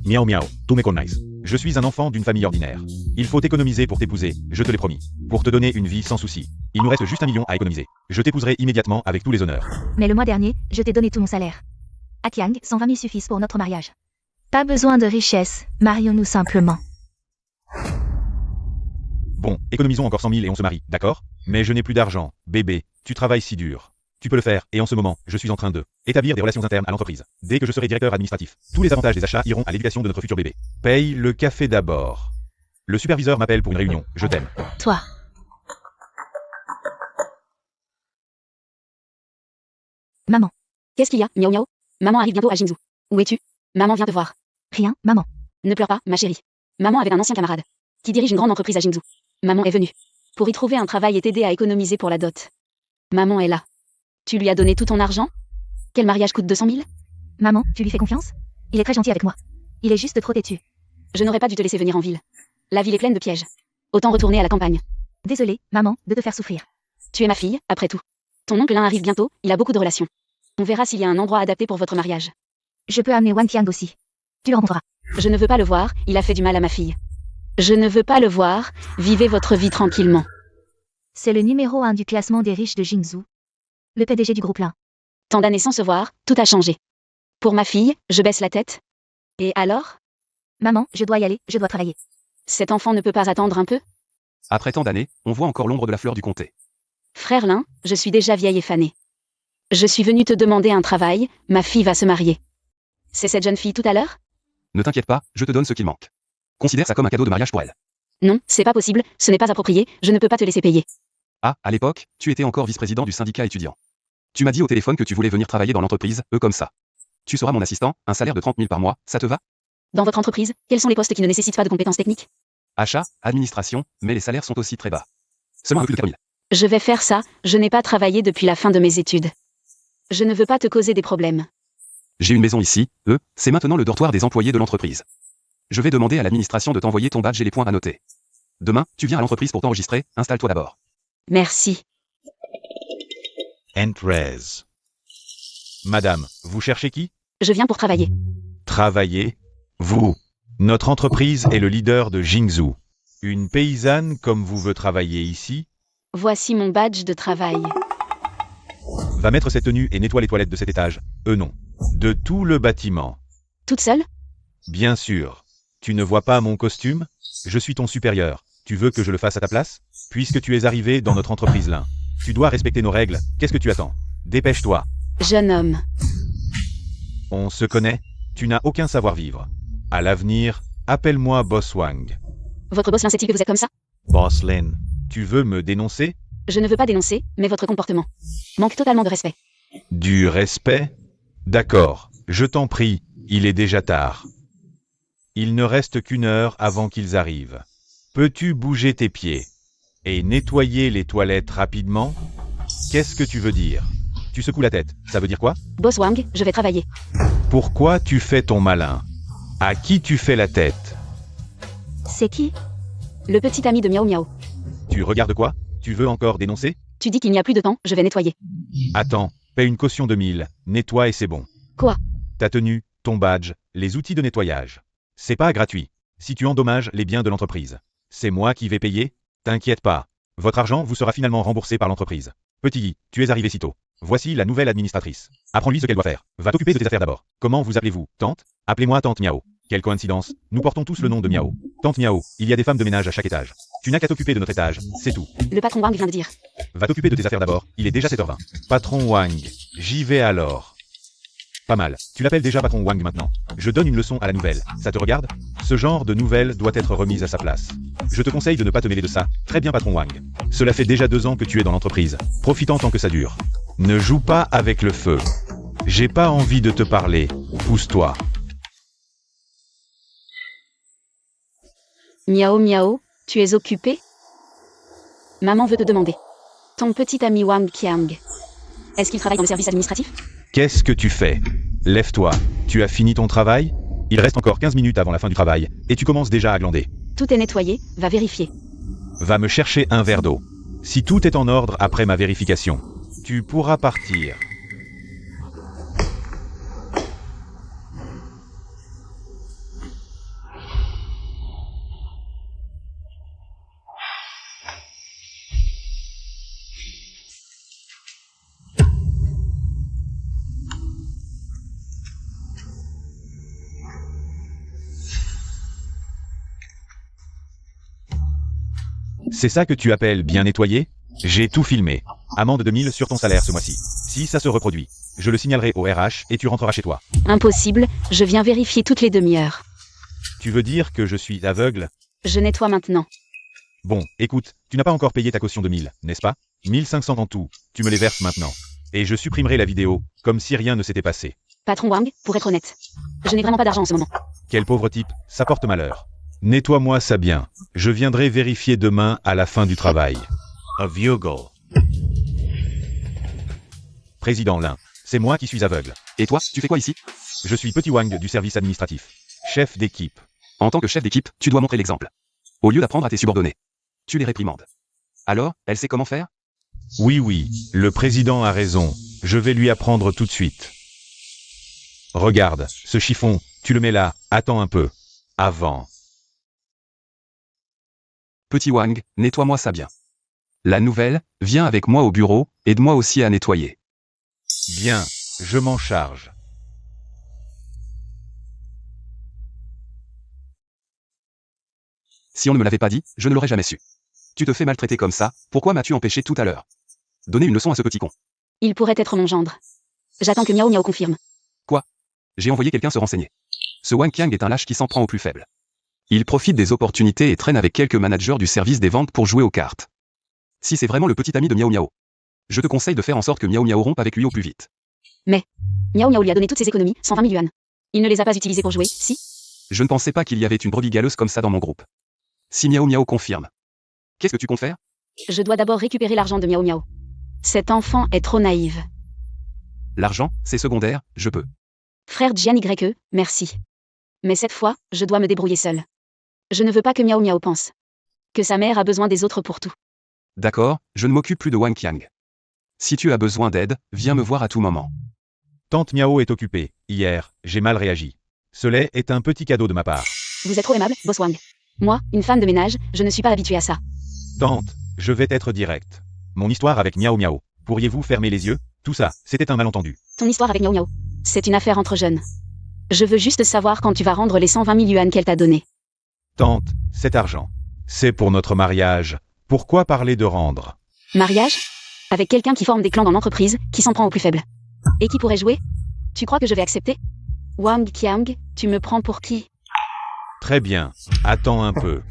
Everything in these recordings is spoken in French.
Miao miao, tu me connais. Je suis un enfant d'une famille ordinaire. Il faut économiser pour t'épouser, je te l'ai promis. Pour te donner une vie sans souci. Il nous reste juste 1 million à économiser. Je t'épouserai immédiatement avec tous les honneurs. Mais le mois dernier, je t'ai donné tout mon salaire. À Kiang, 120 000 suffisent pour notre mariage. Pas besoin de richesse, marions-nous simplement. Bon, économisons encore 100 000 et on se marie, d'accord? Mais je n'ai plus d'argent, bébé, tu travailles si dur. Tu peux le faire, et en ce moment, je suis en train de établir des relations internes à l'entreprise. Dès que je serai directeur administratif, tous les avantages des achats iront à l'éducation de notre futur bébé. Paye le café d'abord. Le superviseur m'appelle pour une réunion, je t'aime. Toi. Maman. Qu'est-ce qu'il y a, miaou miaou? Maman arrive bientôt à Jingzhou. Où es-tu? Maman vient te voir. Rien, maman. Ne pleure pas, ma chérie. Maman avait un ancien camarade qui dirige une grande entreprise à Jingzhou. Maman est venue pour y trouver un travail et t'aider à économiser pour la dot. Maman est là. Tu lui as donné tout ton argent? Quel mariage coûte 200 000? Maman, tu lui fais confiance? Il est très gentil avec moi. Il est juste trop têtu. Je n'aurais pas dû te laisser venir en ville. La ville est pleine de pièges. Autant retourner à la campagne. Désolée, maman, de te faire souffrir. Tu es ma fille, après tout. Ton oncle arrive bientôt, il a beaucoup de relations. On verra s'il y a un endroit adapté pour votre mariage. Je peux amener Wang Qiang aussi. Tu le rencontreras. Je ne veux pas le voir, il a fait du mal à ma fille. Je ne veux pas le voir, vivez votre vie tranquillement. C'est le numéro 1 du classement des riches de Jingzhou. Le PDG du groupe Lin. Tant d'années sans se voir, tout a changé. Pour ma fille, je baisse la tête. Et alors? Maman, je dois y aller, je dois travailler. Cet enfant ne peut pas attendre un peu? Après tant d'années, on voit encore l'ombre de la fleur du comté. Frère Lin, je suis déjà vieille et fanée. Je suis venue te demander un travail, ma fille va se marier. C'est cette jeune fille tout à l'heure? Ne t'inquiète pas, je te donne ce qu'il manque. Considère ça comme un cadeau de mariage pour elle. Non, c'est pas possible, ce n'est pas approprié, je ne peux pas te laisser payer. Ah, à l'époque, tu étais encore vice-président du syndicat étudiant. Tu m'as dit au téléphone que tu voulais venir travailler dans l'entreprise, comme ça. Tu seras mon assistant, un salaire de 30 000 par mois, ça te va? Dans votre entreprise, quels sont les postes qui ne nécessitent pas de compétences techniques? Achat, administration, mais les salaires sont aussi très bas. Seulement un peu plus de 4 000. Je vais faire ça, je n'ai pas travaillé depuis la fin de mes études. Je ne veux pas te causer des problèmes. J'ai une maison ici, c'est maintenant le dortoir des employés de l'entreprise. Je vais demander à l'administration de t'envoyer ton badge et les points à noter. Demain, tu viens à l'entreprise pour t'enregistrer, installe-toi d'abord. Merci. Entrez. Madame, vous cherchez qui? Je viens pour travailler. Travailler? Vous. Notre entreprise est le leader de Jingzhou. Une paysanne comme vous veut travailler ici? Voici mon badge de travail. Va mettre cette tenue et nettoie les toilettes de cet étage. Non. De tout le bâtiment. Toute seule? Bien sûr. Tu ne vois pas mon costume? Je suis ton supérieur. Tu veux que je le fasse à ta place? Puisque tu es arrivé dans notre entreprise Lin. Tu dois respecter nos règles. Qu'est-ce que tu attends? Dépêche-toi. Jeune homme. On se connaît? Tu n'as aucun savoir-vivre. À l'avenir, appelle-moi Boss Wang. Votre boss Lin sait-il que vous êtes comme ça? Boss Lin, tu veux me dénoncer? Je ne veux pas dénoncer, mais votre comportement manque totalement de respect. Du respect? D'accord, je t'en prie, il est déjà tard. Il ne reste qu'1 heure avant qu'ils arrivent. Peux-tu bouger tes pieds et nettoyer les toilettes rapidement? Qu'est-ce que tu veux dire? Tu secoues la tête, ça veut dire quoi? Boss Wang, je vais travailler. Pourquoi tu fais ton malin? À qui tu fais la tête? C'est qui? Le petit ami de Miao Miao. Tu regardes quoi? Tu veux encore dénoncer? Tu dis qu'il n'y a plus de temps, je vais nettoyer. Attends, paie une caution de 1000, nettoie et c'est bon. Quoi? Ta tenue, ton badge, les outils de nettoyage. C'est pas gratuit. Si tu endommages les biens de l'entreprise, c'est moi qui vais payer? T'inquiète pas. Votre argent vous sera finalement remboursé par l'entreprise. Petit Guy, tu es arrivé si tôt. Voici la nouvelle administratrice. Apprends-lui ce qu'elle doit faire. Va t'occuper de tes affaires d'abord. Comment vous appelez-vous? Tante? Appelez-moi Tante Miao. Quelle coïncidence. Nous portons tous le nom de Miao. Tante Miao, il y a des femmes de ménage à chaque étage. Tu n'as qu'à t'occuper de notre étage, c'est tout. Le patron Wang vient de dire. Va t'occuper de tes affaires d'abord, il est déjà 7h20. Patron Wang, j'y vais alors. Pas mal, tu l'appelles déjà patron Wang maintenant. Je donne une leçon à la nouvelle, ça te regarde? Ce genre de nouvelle doit être remise à sa place. Je te conseille de ne pas te mêler de ça. Très bien patron Wang. Cela fait déjà 2 ans que tu es dans l'entreprise. Profitant tant que ça dure. Ne joue pas avec le feu. J'ai pas envie de te parler. Pousse-toi. Miao Miao, tu es occupé? Maman veut te demander. Ton petit ami Wang Qiang. Est-ce qu'il travaille dans le service administratif? Qu'est-ce que tu fais? Lève-toi. Tu as fini ton travail? Il reste encore 15 minutes avant la fin du travail, et tu commences déjà à glander. Tout est nettoyé, va vérifier. Va me chercher un verre d'eau. Si tout est en ordre après ma vérification, tu pourras partir. C'est ça que tu appelles bien nettoyé? J'ai tout filmé. Amende de 1000 sur ton salaire ce mois-ci. Si ça se reproduit, je le signalerai au RH et tu rentreras chez toi. Impossible, je viens vérifier toutes les demi-heures. Tu veux dire que je suis aveugle? Je nettoie maintenant. Bon, écoute, tu n'as pas encore payé ta caution de 1000, n'est-ce pas? 1500 en tout, tu me les verses maintenant. Et je supprimerai la vidéo, comme si rien ne s'était passé. Patron Wang, pour être honnête, je n'ai vraiment pas d'argent en ce moment. Quel pauvre type, ça porte malheur. Nettoie-moi ça bien. Je viendrai vérifier demain à la fin du travail. A Viogel. Président Lin, c'est moi qui suis aveugle. Et toi, tu fais quoi ici? Je suis Petit Wang du service administratif. Chef d'équipe. En tant que chef d'équipe, tu dois montrer l'exemple. Au lieu d'apprendre à tes subordonnés, tu les réprimandes. Alors, elle sait comment faire? Oui, le président a raison. Je vais lui apprendre tout de suite. Regarde, ce chiffon, tu le mets là, attends un peu. Avant. Petit Wang, nettoie-moi ça bien. La nouvelle, viens avec moi au bureau, aide-moi aussi à nettoyer. Bien, je m'en charge. Si on ne me l'avait pas dit, je ne l'aurais jamais su. Tu te fais maltraiter comme ça, pourquoi m'as-tu empêché tout à l'heure? Donner une leçon à ce petit con. Il pourrait être mon gendre. J'attends que Miao Miao confirme. J'ai envoyé quelqu'un se renseigner. Ce Wang Qiang est un lâche qui s'en prend aux plus faibles. Il profite des opportunités et traîne avec quelques managers du service des ventes pour jouer aux cartes. Si c'est vraiment le petit ami de Miao Miao, je te conseille de faire en sorte que Miao Miao rompe avec lui au plus vite. Miao Miao lui a donné toutes ses économies, 120 000 yuan. Il ne les a pas utilisées pour jouer, si? Je ne pensais pas qu'il y avait une brebis galeuse comme ça dans mon groupe. Si Miao Miao confirme, qu'est-ce que tu comptes faire? Je dois d'abord récupérer l'argent de Miao Miao. Cet enfant est trop naïve. L'argent, c'est secondaire, je peux. Frère Jian YE, merci. Mais cette fois, je dois me débrouiller seul. Je ne veux pas que Miao Miao pense que sa mère a besoin des autres pour tout. D'accord, je ne m'occupe plus de Wang Qiang. Si tu as besoin d'aide, viens me voir à tout moment. Tante Miao est occupée. Hier, j'ai mal réagi. Ce lait est un petit cadeau de ma part. Vous êtes trop aimable, boss Wang. Moi, une femme de ménage, je ne suis pas habituée à ça. Tante, je vais être direct. Mon histoire avec Miao Miao. Pourriez-vous fermer les yeux? Tout ça, c'était un malentendu. Ton histoire avec Miao Miao, c'est une affaire entre jeunes. Je veux juste savoir quand tu vas rendre les 120 000 yuan qu'elle t'a donnés. Tante, cet argent, c'est pour notre mariage. Pourquoi parler de rendre? Mariage? Avec quelqu'un qui forme des clans dans l'entreprise, qui s'en prend aux plus faibles. Et qui pourrait jouer? Tu crois que je vais accepter? Wang Qiang, tu me prends pour qui? Très bien, attends un peu.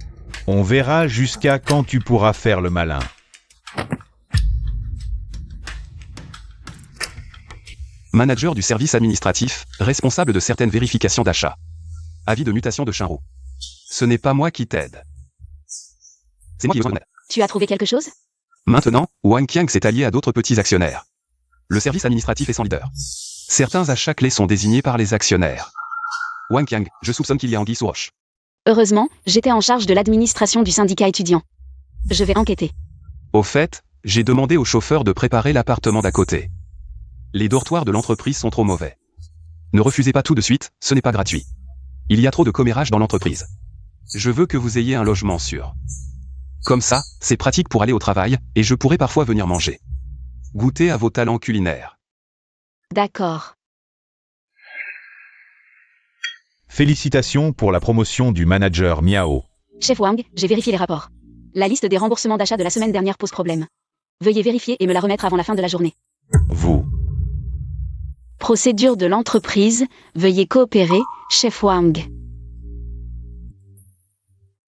On verra jusqu'à quand tu pourras faire le malin. Manager du service administratif, responsable de certaines vérifications d'achat. Avis de mutation de Shinro. Ce n'est pas moi qui t'aide. C'est moi qui ai besoin d'aide. Tu as trouvé quelque chose? Maintenant, Wang Qiang s'est allié à d'autres petits actionnaires. Le service administratif est sans leader. Certains achats clés sont désignés par les actionnaires. Wang Qiang, je soupçonne qu'il y a anguille sous roche. Heureusement, j'étais en charge de l'administration du syndicat étudiant. Je vais enquêter. Au fait, j'ai demandé au chauffeur de préparer l'appartement d'à côté. Les dortoirs de l'entreprise sont trop mauvais. Ne refusez pas tout de suite, ce n'est pas gratuit. Il y a trop de commérage dans l'entreprise. Je veux que vous ayez un logement sûr. Comme ça, c'est pratique pour aller au travail, et je pourrai parfois venir manger. Goûtez à vos talents culinaires. D'accord. Félicitations pour la promotion du manager Miao. Chef Wang, j'ai vérifié les rapports. La liste des remboursements d'achat de la semaine dernière pose problème. Veuillez vérifier et me la remettre avant la fin de la journée. Vous. Procédure de l'entreprise, veuillez coopérer, chef Wang.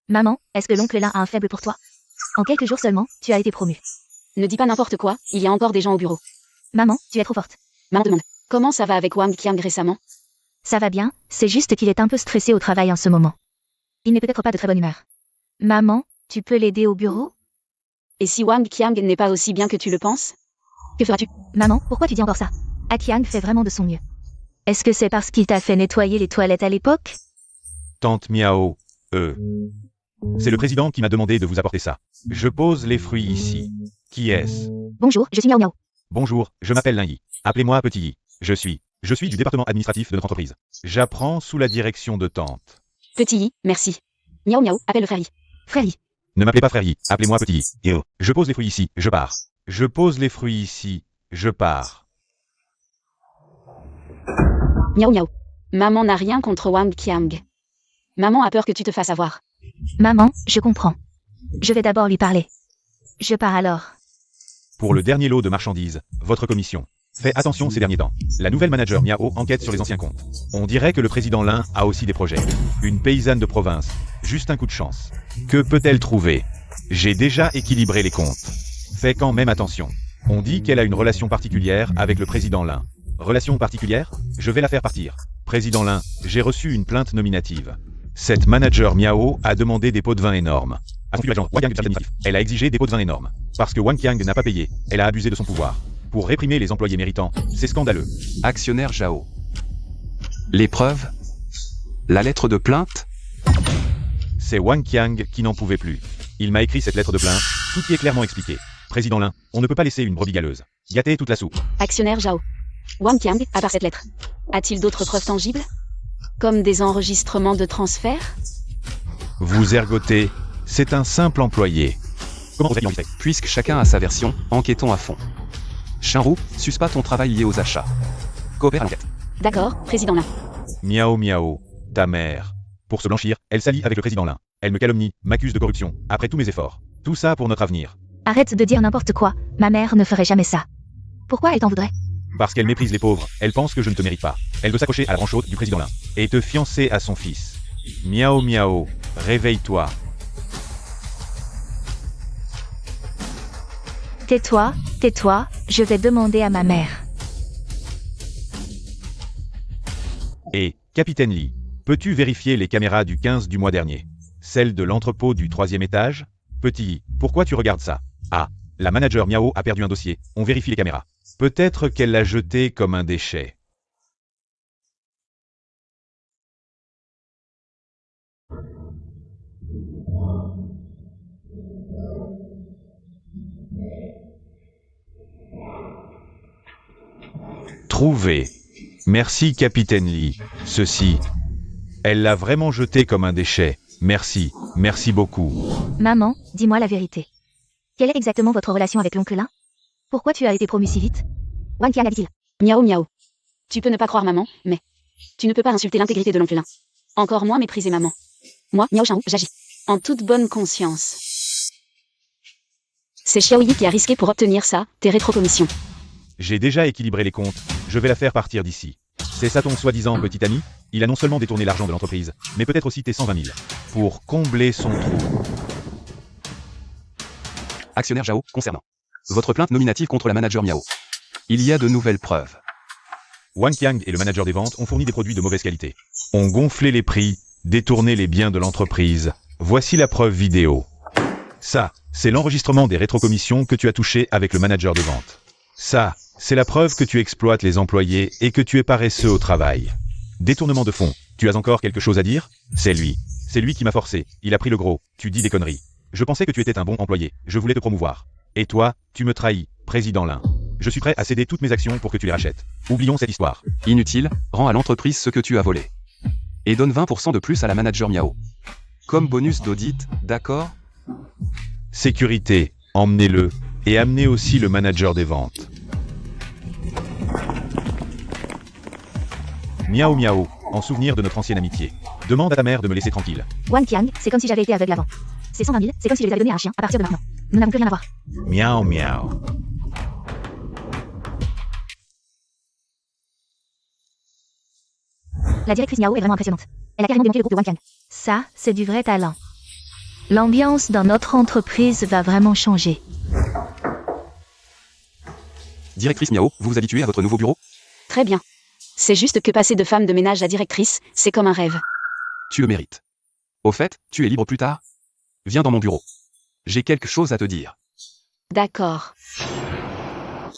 Maman, est-ce que l'oncle Lin a un faible pour toi? En quelques jours seulement, tu as été promue. Ne dis pas n'importe quoi, il y a encore des gens au bureau. Maman, tu es trop forte. Maman demande, comment ça va avec Wang Qiang récemment? Ça va bien, c'est juste qu'il est un peu stressé au travail en ce moment. Il n'est peut-être pas de très bonne humeur. Maman, tu peux l'aider au bureau? Et si Wang Qiang n'est pas aussi bien que tu le penses? Que feras-tu? Maman, pourquoi tu dis encore ça? Qiang fait vraiment de son mieux. Est-ce que c'est parce qu'il t'a fait nettoyer les toilettes à l'époque? Tante Miao, c'est le président qui m'a demandé de vous apporter ça. Je pose les fruits ici. Qui est-ce? Bonjour, je suis Miao Miao. Bonjour, je m'appelle Lin Yi. Appelez-moi Petit Yi. Je suis du département administratif de notre entreprise. J'apprends sous la direction de Tante. Petit Yi, merci. Miao Miao, appelle le frère Yi. Frère Yi. Ne m'appelez pas frère Yi, appelez-moi Petit Yi. Yo. Je pose les fruits ici, je pars. Je pose les fruits ici, je pars. Miao Miao. Maman n'a rien contre Wang Qiang. Maman a peur que tu te fasses avoir. Maman, je comprends. Je vais d'abord lui parler. Je pars alors. Pour le dernier lot de marchandises, votre commission. Fais attention ces derniers temps. La nouvelle manager Miao enquête sur les anciens comptes. On dirait que le président Lin a aussi des projets. Une paysanne de province. Juste un coup de chance. Que peut-elle trouver? J'ai déjà équilibré les comptes. Fais quand même attention. On dit qu'elle a une relation particulière avec le président Lin. Relation particulière? Je vais la faire partir. Président Lin, j'ai reçu une plainte nominative. Cette manager Miao a demandé des pots de vin énormes. À son futur agent, Wang Qiang du service administratif. Elle a exigé des pots de vin énormes. Parce que Wang Qiang n'a pas payé, elle a abusé de son pouvoir. Pour réprimer les employés méritants, c'est scandaleux. Actionnaire Zhao. Les preuves? La lettre de plainte? C'est Wang Qiang qui n'en pouvait plus. Il m'a écrit cette lettre de plainte, tout y est clairement expliqué. Président Lin, on ne peut pas laisser une brebis galeuse gâter toute la soupe. Actionnaire Zhao. Wang Qiang, à part cette lettre, a-t-il d'autres preuves tangibles? Comme des enregistrements de transfert? Vous ergotez, c'est un simple employé. Comment vous avez fait? Puisque chacun a sa version, enquêtons à fond. Shinru, suce pas ton travail lié aux achats. Coopère à l'enquête. D'accord, président Lin. Miao Miao, ta mère. Pour se blanchir, elle s'allie avec le président Lin. Elle me calomnie, m'accuse de corruption, après tous mes efforts. Tout ça pour notre avenir. Arrête de dire n'importe quoi. Ma mère ne ferait jamais ça. Pourquoi elle t'en voudrait? Parce qu'elle méprise les pauvres, elle pense que je ne te mérite pas. Elle veut s'accrocher à la branche haute du président Lin. Et te fiancer à son fils. Miao Miao, réveille-toi. Tais-toi, tais-toi, je vais demander à ma mère. Et, Capitaine Lee, peux-tu vérifier les caméras du 15 du mois dernier? Celles de l'entrepôt du 3e étage? Petit, pourquoi tu regardes ça? Ah, la manager Miao a perdu un dossier, on vérifie les caméras. Peut-être qu'elle l'a jeté comme un déchet. Trouvé. Merci Capitaine Lee. Ceci. Elle l'a vraiment jeté comme un déchet. Merci, merci beaucoup. Maman, dis-moi la vérité. Quelle est exactement votre relation avec l'oncle Lin? Pourquoi tu as été promu si vite? Wang Qiang a dit-il. Miao Miao. Tu peux ne pas croire maman, mais tu ne peux pas insulter l'intégrité de l'oncle Lin. Encore moins mépriser maman. Moi, Miao Shinru, j'agis en toute bonne conscience. C'est Xiaoyi qui a risqué pour obtenir ça, tes rétrocommissions. J'ai déjà équilibré les comptes, je vais la faire partir d'ici. C'est ça ton soi-disant petit ami? Il a non seulement détourné l'argent de l'entreprise, mais peut-être aussi tes 120 000. Pour combler son trou. Actionnaire Zhao, concernant votre plainte nominative contre la manager Miao. Il y a de nouvelles preuves. Wang Qiang et le manager des ventes ont fourni des produits de mauvaise qualité. Ont gonflé les prix, détourné les biens de l'entreprise. Voici la preuve vidéo. Ça, c'est l'enregistrement des rétrocommissions que tu as touché avec le manager des ventes. Ça, c'est la preuve que tu exploites les employés et que tu es paresseux au travail. Détournement de fonds, tu as encore quelque chose à dire? C'est lui. C'est lui qui m'a forcé, il a pris le gros, tu dis des conneries. Je pensais que tu étais un bon employé, je voulais te promouvoir. Et toi, tu me trahis, président Lin. Je suis prêt à céder toutes mes actions pour que tu les rachètes. Oublions cette histoire. Inutile, rends à l'entreprise ce que tu as volé. Et donne 20% de plus à la manager Miao. Comme bonus d'audit, d'accord? Sécurité, emmenez-le, et amenez aussi le manager des ventes. Miao Miao, en souvenir de notre ancienne amitié. Demande à ta mère de me laisser tranquille. Wang Qiang, c'est comme si j'avais été aveugle avant. Ces 120 000, c'est comme si je les avais donnés à un chien à partir de maintenant. Nous n'avons plus rien à voir. Miao Miao. La directrice Miao est vraiment impressionnante. Elle a carrément démantelé le groupe de Wang Qiang. Ça, c'est du vrai talent. L'ambiance dans notre entreprise va vraiment changer. Directrice Miao, vous vous habituez à votre nouveau bureau? Très bien. C'est juste que passer de femme de ménage à directrice, c'est comme un rêve. Tu le mérites. Au fait, tu es libre plus tard? Viens dans mon bureau. J'ai quelque chose à te dire. D'accord.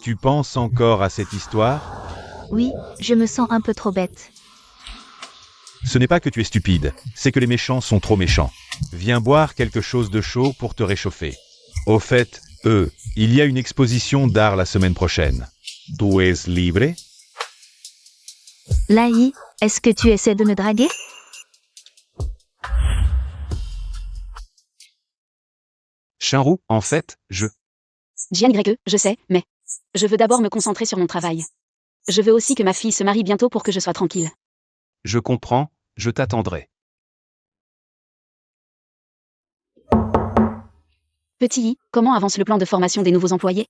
Tu penses encore à cette histoire? Oui, je me sens un peu trop bête. Ce n'est pas que tu es stupide, c'est que les méchants sont trop méchants. Viens boire quelque chose de chaud pour te réchauffer. Au fait, il y a une exposition d'art la semaine prochaine. Tu es libre? Lai, est-ce que tu essaies de me draguer? Shinru, en fait, Jian YE, je sais, mais je veux d'abord me concentrer sur mon travail. Je veux aussi que ma fille se marie bientôt pour que je sois tranquille. Je comprends, je t'attendrai. Petit I, comment avance le plan de formation des nouveaux employés?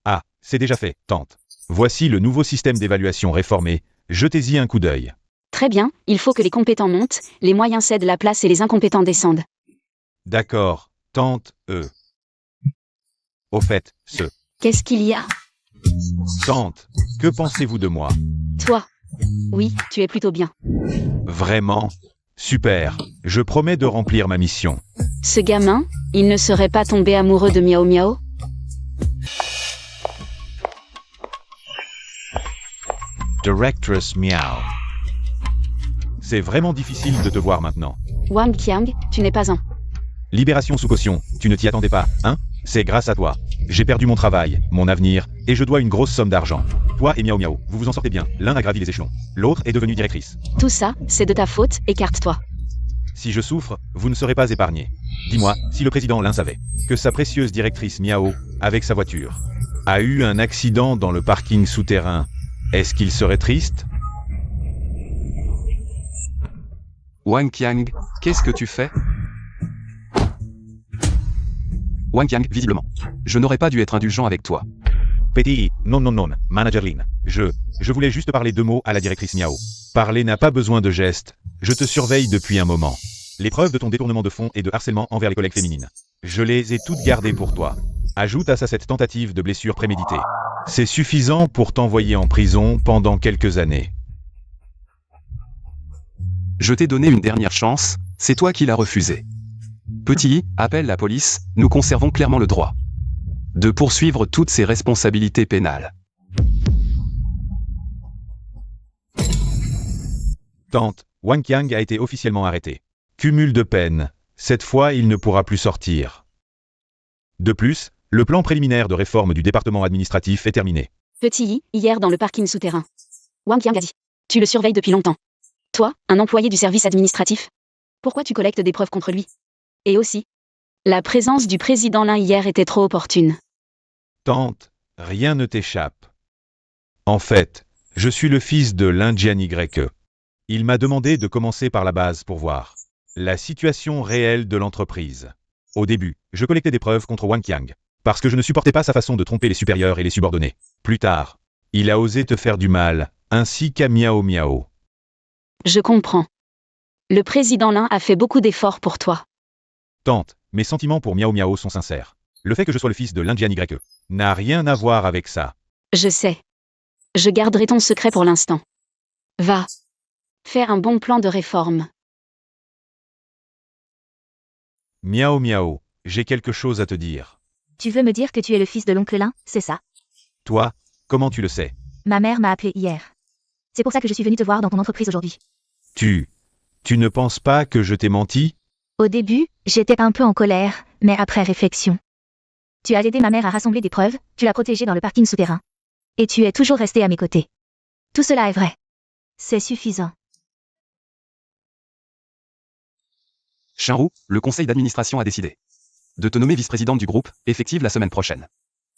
Ah, c'est déjà fait, tante. Voici le nouveau système d'évaluation réformé, jetez-y un coup d'œil. Très bien, il faut que les compétents montent, les moyens cèdent la place et les incompétents descendent. D'accord, tante, Au fait, Qu'est-ce qu'il y a? Tante, que pensez-vous de moi? Toi? Oui, tu es plutôt bien. Vraiment? Super, je promets de remplir ma mission. Ce gamin, il ne serait pas tombé amoureux de Miao Miao? Directress Miao. C'est vraiment difficile de te voir maintenant. Wang Qiang, tu n'es pas un. Libération sous caution, tu ne t'y attendais pas, hein? C'est grâce à toi. J'ai perdu mon travail, mon avenir, et je dois une grosse somme d'argent. Toi et Miao Miao, vous vous en sortez bien, l'un a gravi les échelons, l'autre est devenue directrice. Tout ça, c'est de ta faute, écarte-toi. Si je souffre, vous ne serez pas épargné. Dis-moi, si le président Lin savait que sa précieuse directrice Miao, avec sa voiture, a eu un accident dans le parking souterrain, est-ce qu'il serait triste? Wang Qiang, qu'est-ce que tu fais? Wang Qiang, visiblement. Je n'aurais pas dû être indulgent avec toi. Petit, non, Manager Lin. Je voulais juste parler 2 mots à la directrice Miao. Parler n'a pas besoin de gestes. Je te surveille depuis un moment. Les preuves de ton détournement de fonds et de harcèlement envers les collègues féminines. Je les ai toutes gardées pour toi. Ajoute à ça cette tentative de blessure préméditée. C'est suffisant pour t'envoyer en prison pendant quelques années. Je t'ai donné une dernière chance, c'est toi qui l'as refusée. Petit I, appelle la police, nous conservons clairement le droit de poursuivre toutes ses responsabilités pénales. Tante, Wang Qiang a été officiellement arrêté. Cumul de peine. Cette fois, il ne pourra plus sortir. De plus, le plan préliminaire de réforme du département administratif est terminé. Petit I, hier dans le parking souterrain. Wang Qiang a dit. Tu le surveilles depuis longtemps. Toi, un employé du service administratif. Pourquoi tu collectes des preuves contre lui? Et aussi, la présence du président Lin hier était trop opportune. Tante, rien ne t'échappe. En fait, je suis le fils de Lin Jianygreke. Il m'a demandé de commencer par la base pour voir la situation réelle de l'entreprise. Au début, je collectais des preuves contre Wang Qiang, parce que je ne supportais pas sa façon de tromper les supérieurs et les subordonnés. Plus tard, il a osé te faire du mal, ainsi qu'à Miao Miao. Je comprends. Le président Lin a fait beaucoup d'efforts pour toi. Tante, mes sentiments pour Miao Miao sont sincères. Le fait que je sois le fils de Lin Jianygreke n'a rien à voir avec ça. Je sais. Je garderai ton secret pour l'instant. Va. Faire un bon plan de réforme. Miao Miao, j'ai quelque chose à te dire. Tu veux me dire que tu es le fils de l'oncle Lin, c'est ça? Toi, comment tu le sais? Ma mère m'a appelé hier. C'est pour ça que je suis venue te voir dans ton entreprise aujourd'hui. Tu ne penses pas que je t'ai menti? Au début, j'étais un peu en colère, mais après réflexion. Tu as aidé ma mère à rassembler des preuves, tu l'as protégée dans le parking souterrain. Et tu es toujours resté à mes côtés. Tout cela est vrai. C'est suffisant. Shinru, le conseil d'administration a décidé de te nommer vice-présidente du groupe, effective la semaine prochaine.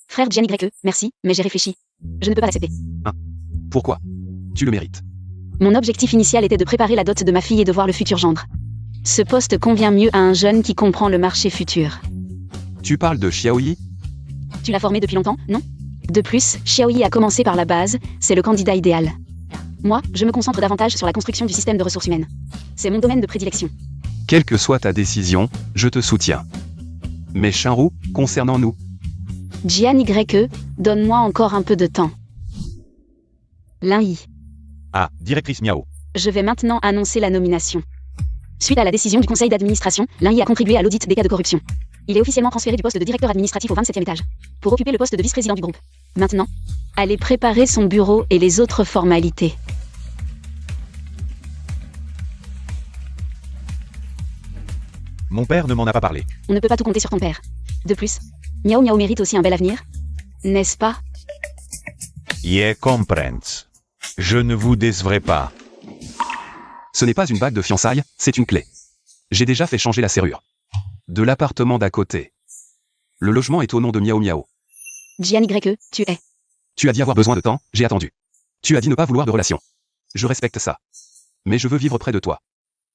Frère Jianygreke, merci, mais j'ai réfléchi. Je ne peux pas l'accepter. Pourquoi? Tu le mérites. Mon objectif initial était de préparer la dot de ma fille et de voir le futur gendre. Ce poste convient mieux à un jeune qui comprend le marché futur. Tu parles de Xiaoyi? Tu l'as formé depuis longtemps, non? De plus, Xiaoyi a commencé par la base, c'est le candidat idéal. Moi, je me concentre davantage sur la construction du système de ressources humaines. C'est mon domaine de prédilection. Quelle que soit ta décision, je te soutiens. Mais Shinru, concernant nous, Jianygreke, donne-moi encore un peu de temps. Lin Yi. Ah, directrice Miao. Je vais maintenant annoncer la nomination. Suite à la décision du conseil d'administration, Lin Yi a contribué à l'audit des cas de corruption. Il est officiellement transféré du poste de directeur administratif au 27e étage, pour occuper le poste de vice-président du groupe. Maintenant, allez préparer son bureau et les autres formalités. Mon père ne m'en a pas parlé. On ne peut pas tout compter sur ton père. De plus, Miao Miao mérite aussi un bel avenir. N'est-ce pas? Yeah, comprends. Je ne vous décevrai pas. ce n'est pas une bague de fiançailles, c'est une clé. J'ai déjà fait changer la serrure de l'appartement d'à côté. Le logement est au nom de Miao Miao. Jianygreke, tu es. Tu as dit avoir besoin de temps, j'ai attendu. Tu as dit ne pas vouloir de relation. Je respecte ça. Mais je veux vivre près de toi.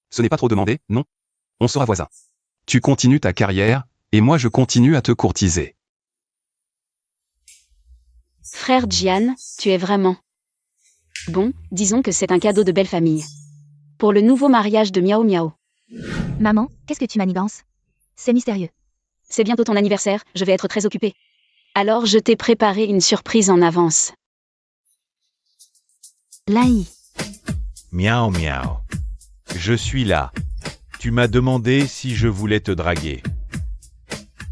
Ce n'est pas trop demandé, non? On sera voisins. Tu continues ta carrière, Et moi je continue à te courtiser. Frère Jian, tu es vraiment... Bon, disons que c'est un cadeau de belle famille. Pour le nouveau mariage de Miao Miao. Maman, qu'est-ce que tu manigances? C'est mystérieux. C'est bientôt ton anniversaire, je vais être très occupée. Alors je t'ai préparé une surprise en avance. Lai. Miao miao. Je suis là. Tu m'as demandé si je voulais te draguer.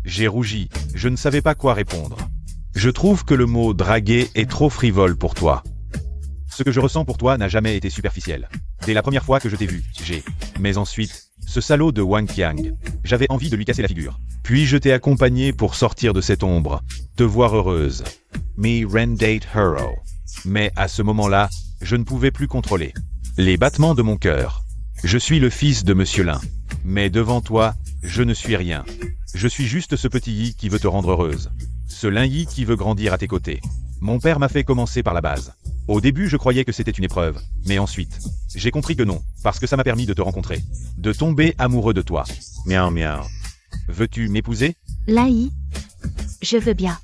J'ai rougi, je ne savais pas quoi répondre. Je trouve que le mot draguer est trop frivole pour toi. Ce que je ressens pour toi n'a jamais été superficiel. Dès la première fois que je t'ai vu, Mais ensuite, ce salaud de Wang Qiang, j'avais envie de lui casser la figure. Puis je t'ai accompagné pour sortir de cette ombre, te voir heureuse. Me rendate hero. Mais à ce moment-là, je ne pouvais plus contrôler les battements de mon cœur. Je suis le fils de Monsieur Lin. Mais devant toi, je ne suis rien. Je suis juste ce petit Yi qui veut te rendre heureuse. Ce Lin Yi qui veut grandir à tes côtés. Mon père m'a fait commencer par la base. Au début, je croyais que c'était une épreuve, mais ensuite, j'ai compris que non, parce que ça m'a permis de te rencontrer, de tomber amoureux de toi. Miao miao. Veux-tu m'épouser? Lai. Je veux bien.